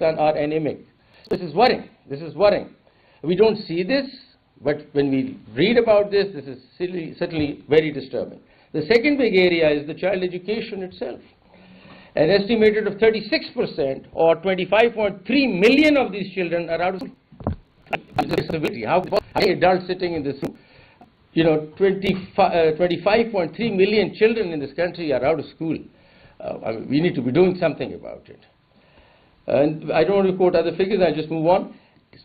are anemic. This is worrying. This is worrying. We don't see this, but when we read about this, this is certainly very disturbing. The second big area is the child education itself. An estimated of 36% or 25.3 million of these children are out of school. How many adults sitting in this room? 25.3 million children in this country are out of school. We need to be doing something about it. And I don't want to quote other figures, I'll just move on.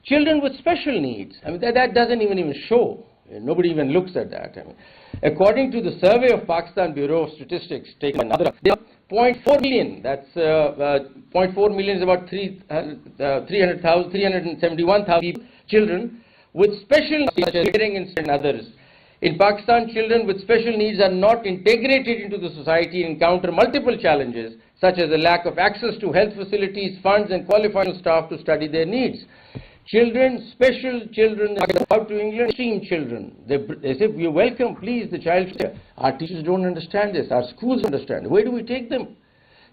Children with special needs, that doesn't even show. Nobody even looks at that. According to the survey of Pakistan Bureau of Statistics, taken another, there are 0.4 million. That's 0.4 million is about 371,000 children with special needs, such as hearing and others. In Pakistan, children with special needs are not integrated into the society and encounter multiple challenges, such as a lack of access to health facilities, funds, and qualified staff to study their needs. Children, special children, out to England, extreme children. They say, "You're welcome, please, the child." Our teachers don't understand this. Our schools don't understand. Where do we take them?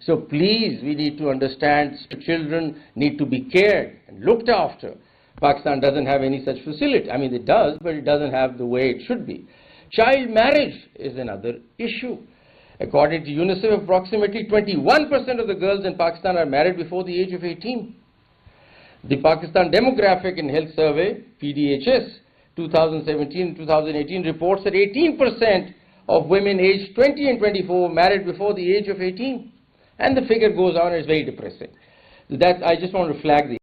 So please, we need to understand children need to be cared and looked after. Pakistan doesn't have any such facility. It does, but it doesn't have the way it should be. Child marriage is another issue. According to UNICEF, approximately 21% of the girls in Pakistan are married before the age of 18. The Pakistan Demographic and Health Survey, PDHS, 2017 and 2018 reports that 18% of women aged 20 and 24 married before the age of 18. And the figure goes on, it's very depressing. I just want to flag the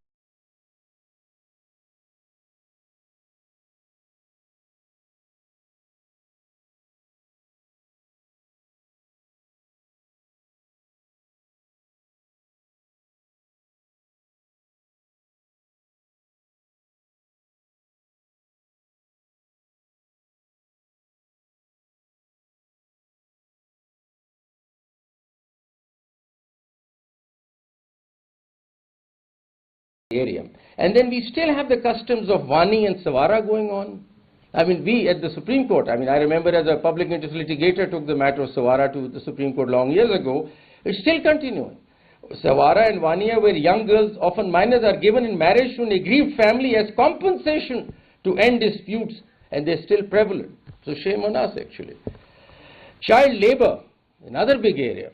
area. And then we still have the customs of Wani and Sawara going on. We at the Supreme Court, I remember as a public interest litigator took the matter of Sawara to the Supreme Court long years ago. It's still continuing. Sawara and Waniya, where young girls, often minors, are given in marriage to an aggrieved family as compensation to end disputes, and they're still prevalent. So shame on us, actually. Child labor, another big area.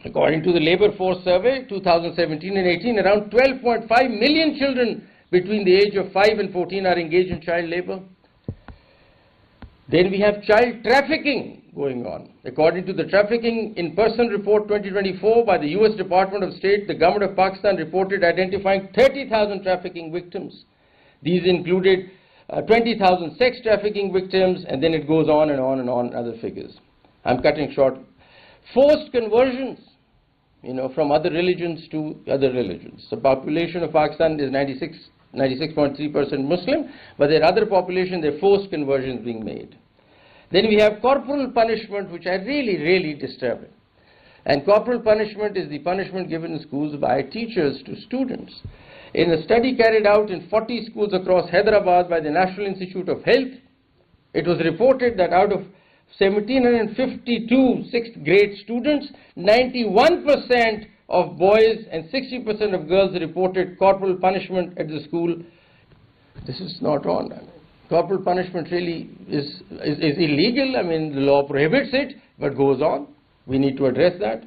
According to the Labour Force Survey, 2017 and 18, around 12.5 million children between the age of 5 and 14 are engaged in child labor. Then we have child trafficking going on. According to the Trafficking in Person Report 2024 by the US Department of State, the government of Pakistan reported identifying 30,000 trafficking victims. These included 20,000 sex trafficking victims, and then it goes on and on and on, other figures. I'm cutting short. Forced conversions, from other religions to other religions. The population of Pakistan is 96.3% Muslim, but there are other populations, there are forced conversions being made. Then we have corporal punishment, which are really, really disturbing. And corporal punishment is the punishment given in schools by teachers to students. In a study carried out in 40 schools across Hyderabad by the National Institute of Health, it was reported that out of 1,752 sixth grade students, 91% of boys and 60% of girls reported corporal punishment at the school. This is not on. Corporal punishment really is illegal. The law prohibits it, but goes on. We need to address that.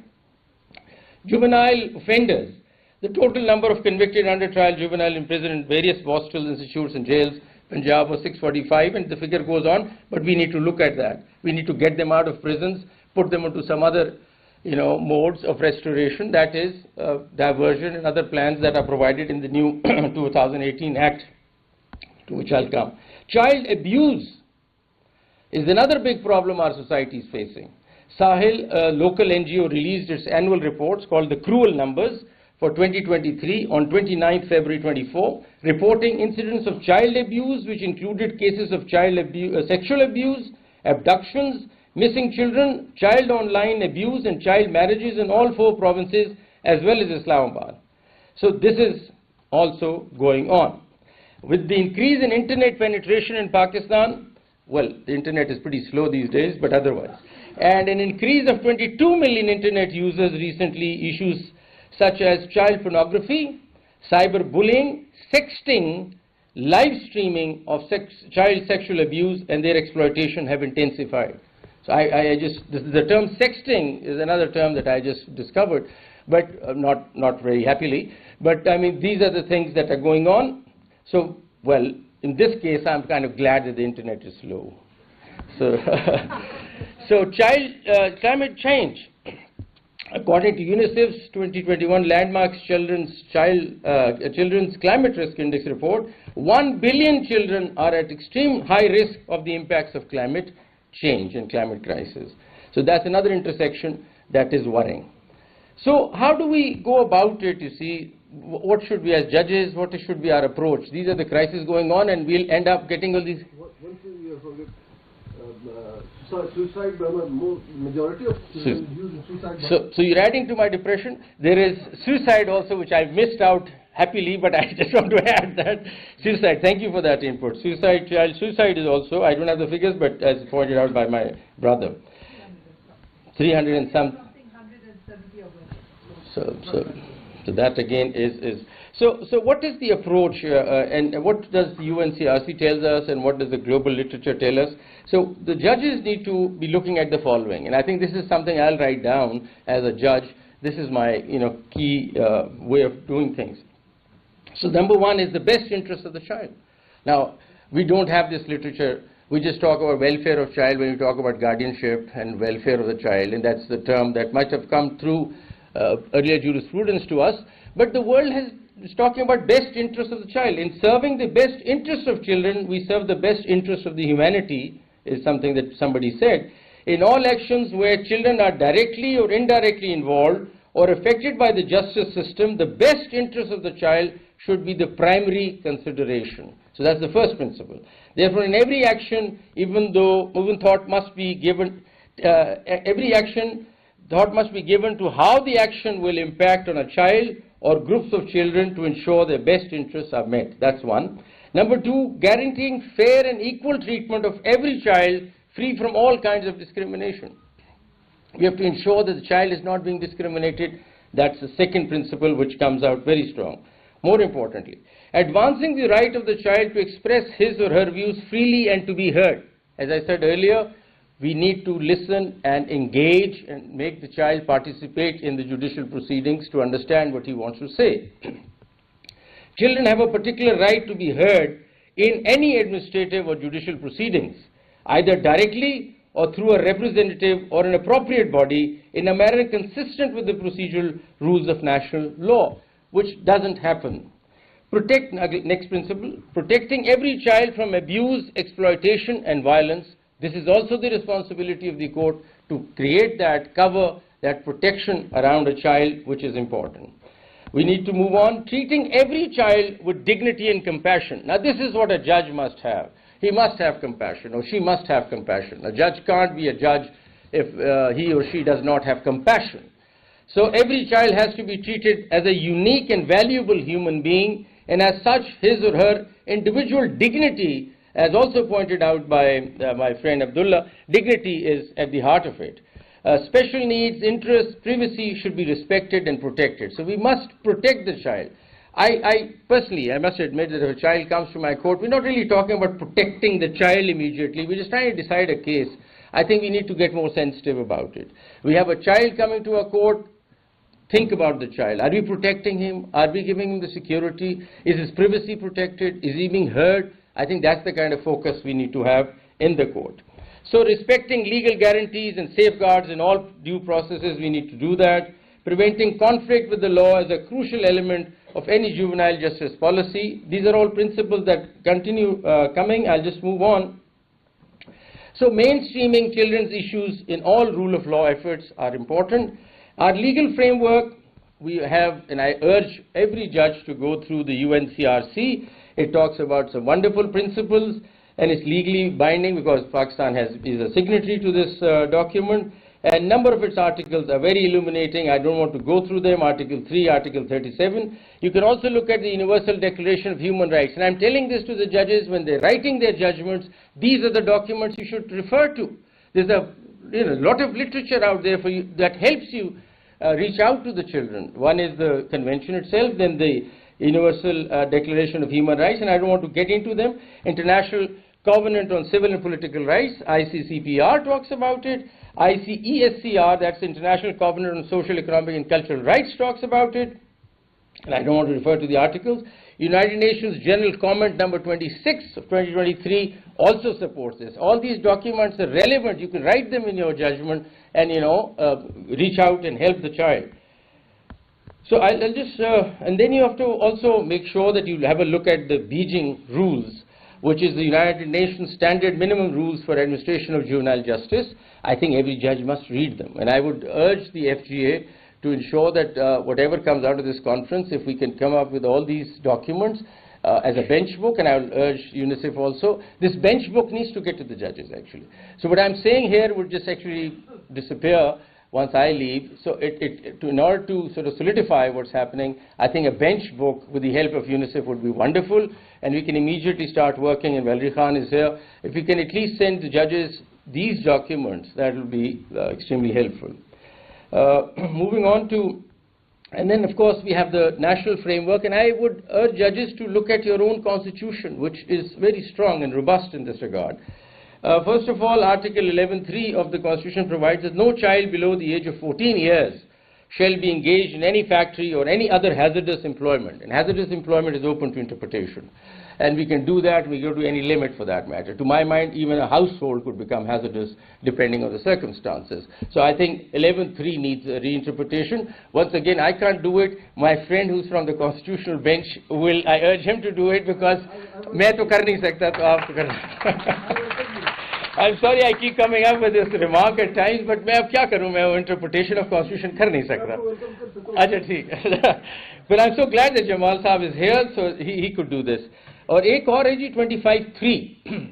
Juvenile offenders. The total number of convicted under trial juvenile imprisoned in various hostels, institutes and jails Punjab was 645, and the figure goes on, but we need to look at that. We need to get them out of prisons, put them into some other, modes of restoration, that is diversion and other plans that are provided in the new 2018 Act, to which I'll come. Child abuse is another big problem our society is facing. Sahil, a local NGO, released its annual reports called the Cruel Numbers for 2023 on 29th February 24, reporting incidents of child abuse, which included cases of sexual abuse, abductions, missing children, child online abuse, and child marriages in all 4 provinces, as well as Islamabad. So this is also going on. With the increase in internet penetration in Pakistan, well, the internet is pretty slow these days, but otherwise, and an increase of 22 million internet users recently, issues such as child pornography, cyberbullying, sexting, live streaming of child sexual abuse and their exploitation have intensified. So the term sexting is another term that I just discovered, but not very happily. But I mean, these are the things that are going on. So, well, in this case, I'm kind of glad that the internet is slow. So, climate change. According to UNICEF's 2021 Landmarks Children's Climate Risk Index report, 1 billion children are at extreme high risk of the impacts of climate change and climate crisis. So that's another intersection that is worrying. So how do we go about it, you see? What should we as judges, what should be our approach? These are the crises going on and we'll end up getting all these... One thing you forget, suicide, majority of children use suicide. So you're adding to my depression. There is suicide also, which I missed out happily, but I just want to add that. Suicide, thank you for that input. Child suicide is also, I don't have the figures, but as pointed out by my brother, 300 and some. So that again is so what is the approach and what does the UNCRC tells us and what does the global literature tell us? So the judges need to be looking at the following, and I think this is something I'll write down as a judge. This is my key way of doing things. So number one is the best interest of the child. Now we don't have this literature. We just talk about welfare of child when we talk about guardianship and welfare of the child, and that's the term that might have come through earlier jurisprudence to us, but the world is talking about best interest of the child. In serving the best interest of children, we serve the best interest of the humanity, is something that somebody said. In all actions where children are directly or indirectly involved or affected by the justice system, the best interest of the child should be the primary consideration. So that's the first principle. Therefore, in every action, even thought must be given, thought must be given to how the action will impact on a child or groups of children to ensure their best interests are met. That's one. Number two, guaranteeing fair and equal treatment of every child free from all kinds of discrimination. We have to ensure that the child is not being discriminated. That's the second principle which comes out very strong. More importantly, advancing the right of the child to express his or her views freely and to be heard. As I said earlier, we need to listen and engage and make the child participate in the judicial proceedings to understand what he wants to say. Children have a particular right to be heard in any administrative or judicial proceedings, either directly or through a representative or an appropriate body in a manner consistent with the procedural rules of national law, which doesn't happen. Next principle, protecting every child from abuse, exploitation and violence. This is also the responsibility of the court to create that cover, that protection around a child, which is important. We need to move on, treating every child with dignity and compassion. Now this is what a judge must have. He must have compassion, or she must have compassion. A judge can't be a judge if he or she does not have compassion. So every child has to be treated as a unique and valuable human being, and as such his or her individual dignity, as also pointed out by my friend Abdullah, dignity is at the heart of it. Special needs, interests, privacy should be respected and protected. So we must protect the child. I personally, I must admit that if a child comes to my court, we're not really talking about protecting the child immediately. We're just trying to decide a case. I think we need to get more sensitive about it. We have a child coming to a court. Think about the child. Are we protecting him? Are we giving him the security? Is his privacy protected? Is he being heard? I think that's the kind of focus we need to have in the court. So respecting legal guarantees and safeguards in all due processes, we need to do that. Preventing conflict with the law is a crucial element of any juvenile justice policy. These are all principles that continue coming. I'll just move on. So mainstreaming children's issues in all rule of law efforts are important. Our legal framework, we have, and I urge every judge to go through the UNCRC. It talks about some wonderful principles, and it's legally binding because Pakistan is a signatory to this document. And a number of its articles are very illuminating. I don't want to go through them. Article 3, Article 37. You can also look at the Universal Declaration of Human Rights. And I'm telling this to the judges when they're writing their judgments. These are the documents you should refer to. There's a lot of literature out there for you that helps you reach out to the children. One is the convention itself, then the Universal Declaration of Human Rights, and I don't want to get into them. International Covenant on Civil and Political Rights, ICCPR talks about it. ICESCR, that's International Covenant on Social, Economic and Cultural Rights, talks about it. And I don't want to refer to the articles. United Nations General Comment number 26 of 2023 also supports this. All these documents are relevant. You can write them in your judgment and, reach out and help the child. So I'll just, and then you have to also make sure that you have a look at the Beijing rules, which is the United Nations Standard Minimum Rules for Administration of Juvenile Justice. I think every judge must read them. And I would urge the FGA to ensure that whatever comes out of this conference, if we can come up with all these documents as a bench book, and I will urge UNICEF also, this bench book needs to get to the judges actually. So what I'm saying here would just actually disappear once I leave. So in order to sort of solidify what's happening, I think a bench book with the help of UNICEF would be wonderful, and we can immediately start working, and Valerie Khan is here. If we can at least send the judges these documents, that will be extremely helpful. Moving on to, and then of course we have the national framework, and I would urge judges to look at your own constitution, which is very strong and robust in this regard. First of all, Article 11.3 of the Constitution provides that no child below the age of 14 years shall be engaged in any factory or any other hazardous employment. And hazardous employment is open to interpretation. And we can do that, we go to any limit for that matter. To my mind, even a household could become hazardous depending on the circumstances. So I think 11.3 needs a reinterpretation. Once again, I can't do it. My friend who's from the constitutional bench, I urge him to do it, because main to kar nahi sakta, to aap to karna. I'm sorry I keep coming up with this remark at times, but मैं अब क्या करूँ, मैं interpretation of constitution कर नहीं सकता. अच्छा ठीक. But I'm so glad that Jamal Saab is here, so he could do this. और एक और है जी 25(3)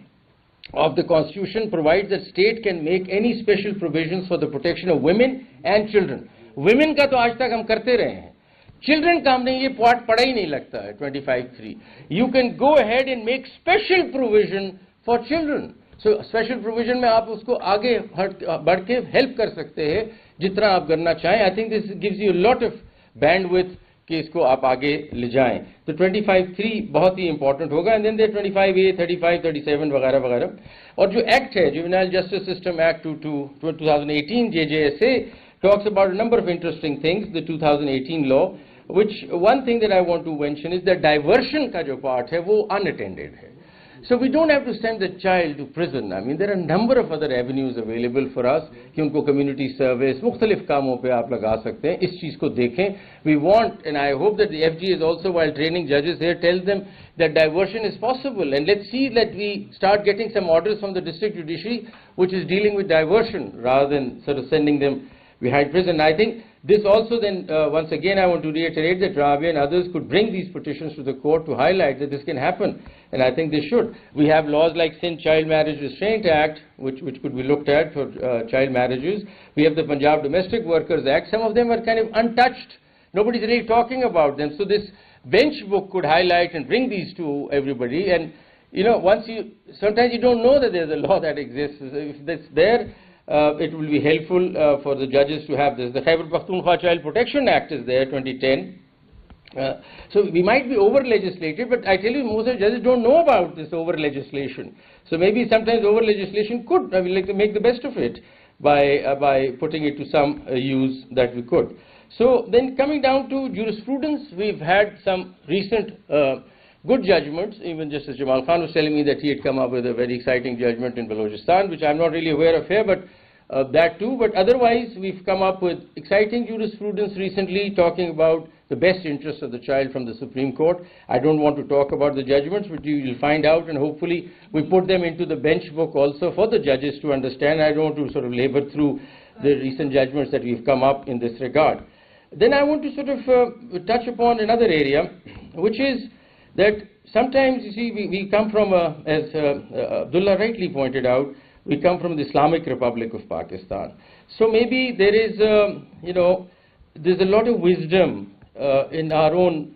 of the Constitution provides that state can make any special provisions for the protection of women and children. Women का तो आज तक हम करते रहे हैं. Children का हमने ये part पढ़ा ही नहीं लगता है 25(3). You can go ahead and make special provision for children. So special provision में आप उसको आगे बढ़ के help कर सकते हैं जितना आप करना चाहें. I think this gives you a lot of bandwidth कि इसको आप आगे ले जाएं. तो 25(3) बहुत ही important होगा. And then there 25A, 35, 37 वगैरह वगैरह. और जो act है, Juvenile Justice System Act 2018, JJSA, talks about a number of interesting things, the 2018 law, which one thing that I want to mention is that diversion का जो part है वो unattended है. So we don't have to send the child to prison. I mean, there are a number of other avenues available for us कि उनको community service, मुख्तलिफ कामों पे आप लगा सकते हैं. इस चीज़ को देखें. We want, and I hope that the FG is also, while training judges here, tells them that diversion is possible. And let's see that we start getting some orders from the district judiciary which is dealing with diversion rather than sort of sending them behind prison. I think this also then, once again, I want to reiterate that Rabia and others could bring these petitions to the court to highlight that this can happen, and I think they should. We have laws like Sindh Child Marriage Restraint Act, which could be looked at for child marriages. We have the Punjab Domestic Workers Act. Some of them are kind of untouched. Nobody's really talking about them. So this bench book could highlight and bring these to everybody. And, sometimes you don't know that there's a law that exists. If that's there, it will be helpful for the judges to have this. The Khyber Pakhtunkhwa Child Protection Act is there, 2010. So we might be over-legislated, but I tell you, most of the judges don't know about this over-legislation. So maybe sometimes over-legislation could, I would like to make the best of it by putting it to some use that we could. So then coming down to jurisprudence, we've had some recent good judgments. Even just as Jamal Khan was telling me that he had come up with a very exciting judgment in Balochistan, which I'm not really aware of here, but that too. But otherwise, we've come up with exciting jurisprudence recently talking about the best interests of the child from the Supreme Court. I don't want to talk about the judgments, but you will find out, and hopefully we put them into the bench book also for the judges to understand. I don't want to sort of labor through the recent judgments that we've come up in this regard. Then I want to sort of touch upon another area, which is that sometimes, you see, we come from, as Abdullah rightly pointed out, we come from the Islamic Republic of Pakistan. So maybe there is, there's a lot of wisdom in our own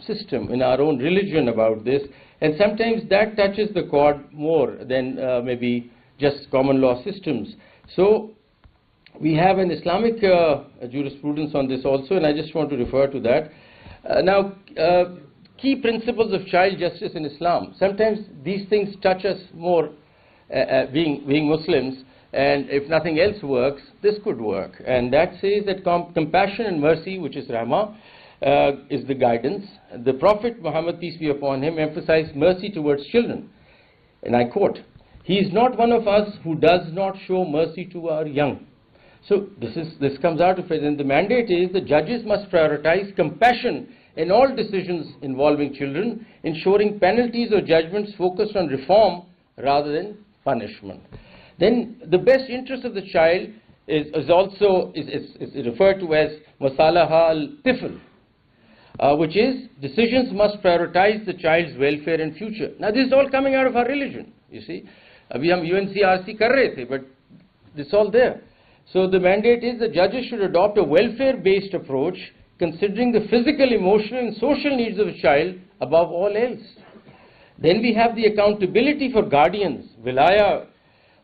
system, in our own religion about this, and sometimes that touches the chord more than maybe just common law systems. So we have an Islamic jurisprudence on this also, and I just want to refer to that. Now, key principles of child justice in Islam. Sometimes these things touch us more, being Muslims, and if nothing else works, this could work. And that says that compassion and mercy, which is Rahmah, is the guidance. The Prophet Muhammad, peace be upon him, emphasized mercy towards children. And I quote, "He is not one of us who does not show mercy to our young." So this comes out of it, and the mandate is the judges must prioritize compassion in all decisions involving children, ensuring penalties or judgments focused on reform rather than punishment. Then the best interest of the child is also referred to as masalaha al-tifl, which is decisions must prioritize the child's welfare and future. Now this is all coming out of our religion, you see. Abhi hum UNCRC kar rahe the, but it's all there. So the mandate is the judges should adopt a welfare-based approach, considering the physical, emotional and social needs of a child above all else. Then we have the accountability for guardians, wilaya,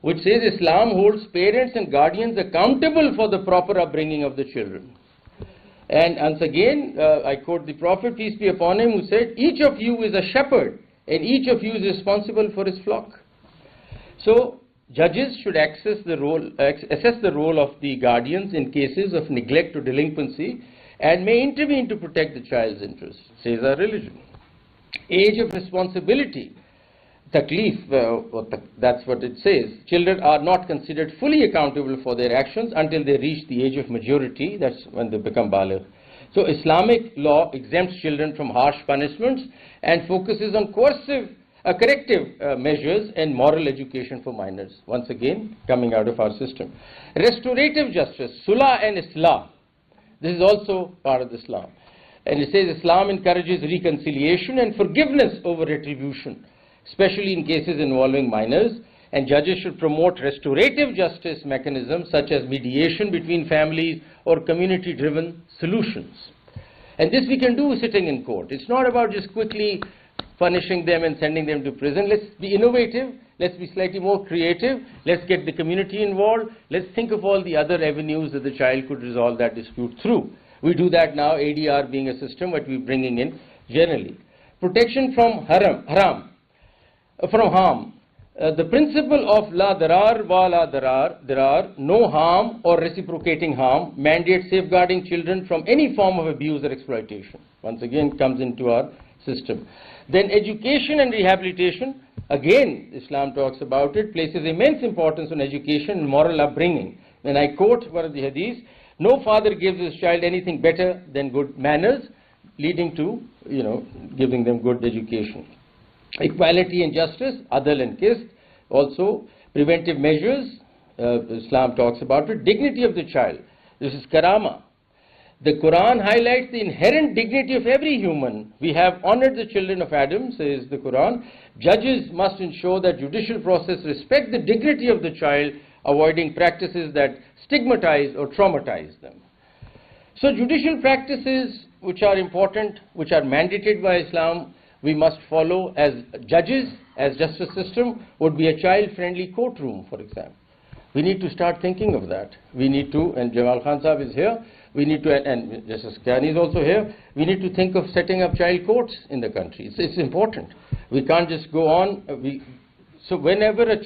which says Islam holds parents and guardians accountable for the proper upbringing of the children. And once again, I quote the Prophet, peace be upon him, who said, "Each of you is a shepherd, and each of you is responsible for his flock." So judges should assess the role of the guardians in cases of neglect or delinquency, and may intervene to protect the child's interests, says our religion. Age of responsibility, taklif, that's what it says. Children are not considered fully accountable for their actions until they reach the age of majority, that's when they become baligh. So Islamic law exempts children from harsh punishments and focuses on corrective measures and moral education for minors, once again coming out of our system. Restorative justice, sulah and islah, this is also part of Islam. And it says Islam encourages reconciliation and forgiveness over retribution, especially in cases involving minors, and judges should promote restorative justice mechanisms such as mediation between families or community-driven solutions. And this we can do sitting in court. It's not about just quickly punishing them and sending them to prison. Let's be innovative, let's be slightly more creative, let's get the community involved, let's think of all the other avenues that the child could resolve that dispute through. We do that now, ADR being a system that we're bringing in generally. Protection from harm. The principle of la darar wa la darar, no harm or reciprocating harm, mandates safeguarding children from any form of abuse or exploitation. Once again comes into our system. Then education and rehabilitation, again Islam talks about it, places immense importance on education and moral upbringing. And I quote one of the hadiths, "No father gives his child anything better than good manners," leading to, giving them good education. Equality and justice, adl and qist, also preventive measures, Islam talks about it. Dignity of the child, this is karama. The Quran highlights the inherent dignity of every human. "We have honored the children of Adam," says the Quran. Judges must ensure that judicial process respect the dignity of the child, avoiding practices that stigmatize or traumatize them. So judicial practices which are important, which are mandated by Islam, we must follow as judges, as justice system, would be a child-friendly courtroom, for example. We need to start thinking of that. We need to, and Jamal Khan Sahib is here, we need to, and Justice Kiani is also here, we need to think of setting up child courts in the country. It's important. We can't just go on. So whenever a child